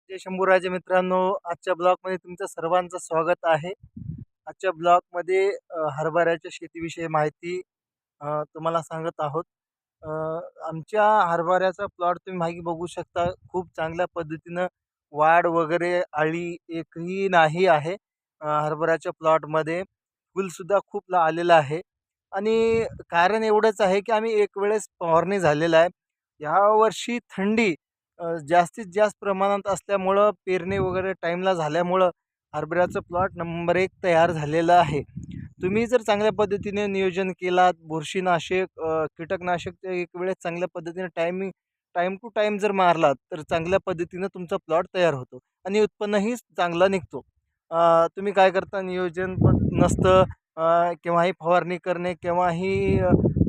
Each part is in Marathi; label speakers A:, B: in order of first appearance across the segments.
A: जय शंभूराजे मित्रांनो, आजच्या ब्लॉगमध्ये तुमचं सर्वांचं स्वागत आहे. आजच्या ब्लॉगमध्ये हरभऱ्याच्या शेतीविषयी माहिती तुम्हाला सांगत आहोत. अ, आमच्या हरभऱ्याचा प्लॉट तुम्ही मागे बघू शकता. खूप चांगल्या पद्धतीनं वाढ वगैरे अळी एकही नाही आहे. हरभऱ्याच्या प्लॉटमध्ये फुलसुद्धा खूप आलेलं आहे आणि कारण एवढंच आहे की आम्ही एक वेळेस फवारणी झालेला आहे. यावर्षी थंडी जास्तीत जास्त प्रमाणात असल्यामुळं पेरणी वगैरे टाईमला झाल्यामुळं हरभऱ्याचं प्लॉट नंबर 1 तयार झालेलं आहे. तुम्ही जर चांगल्या पद्धतीने नियोजन केलात, बुरशीनाशक, कीटकनाशक ते एक वेळेस चांगल्या पद्धतीने टाईम टू टाईम जर मारलात, तर चांगल्या पद्धतीनं तुमचा प्लॉट तयार होतो आणि उत्पन्नही चांगलं निघतो. तुम्ही काय करता नियोजन पण नसतं. केव्हाही फवारणी करणे, केव्हाही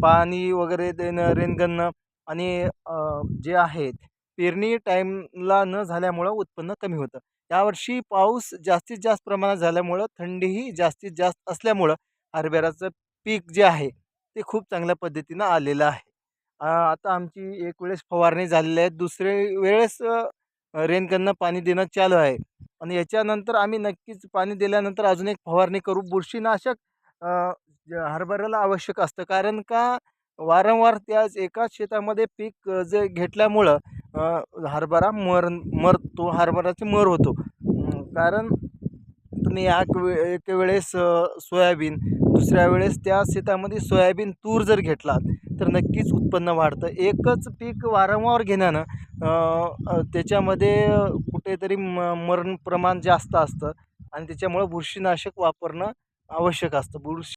A: पाणी वगैरे देणं, रेनगणनं आणि जे आहेत पेरणी टाईमला न झाल्यामुळं उत्पन्न कमी होतं. यावर्षी पाऊस जास्तीत जास्त प्रमाणात झाल्यामुळं थंडीही जास्तीत जास्त असल्यामुळं हरभऱ्याचं पीक जे आहे ते खूप चांगल्या पद्धतीनं आलेलं आहे. आता आमची एक वेळेस फवारणी झालेली आहे. दुसरे वेळेस रेनगननं पाणी देणं चालू आहे आणि याच्यानंतर आम्ही नक्कीच पाणी दिल्यानंतर अजून एक फवारणी करू. बुरशीनाशक हरभऱ्याला आवश्यक असतं. कारण का वारंवार त्याच एकाच शेतामध्ये पीक जे घेतल्यामुळं हरभरा मरतो, हरभऱ्याची मर होतो. कारण तुम्ही एक वेळेस सोयाबीन, दुसऱ्या वेळेस त्या शेतामध्ये सोयाबीन, तूर जर घेतलात, तर नक्कीच उत्पन्न वाढतं. एकच पीक वारंवार घेण्यानं त्याच्यामध्ये कुठेतरी मरण प्रमाण जास्त असतं आणि त्याच्यामुळं बुरशीनाशक वापरणं आवश्यक असतं.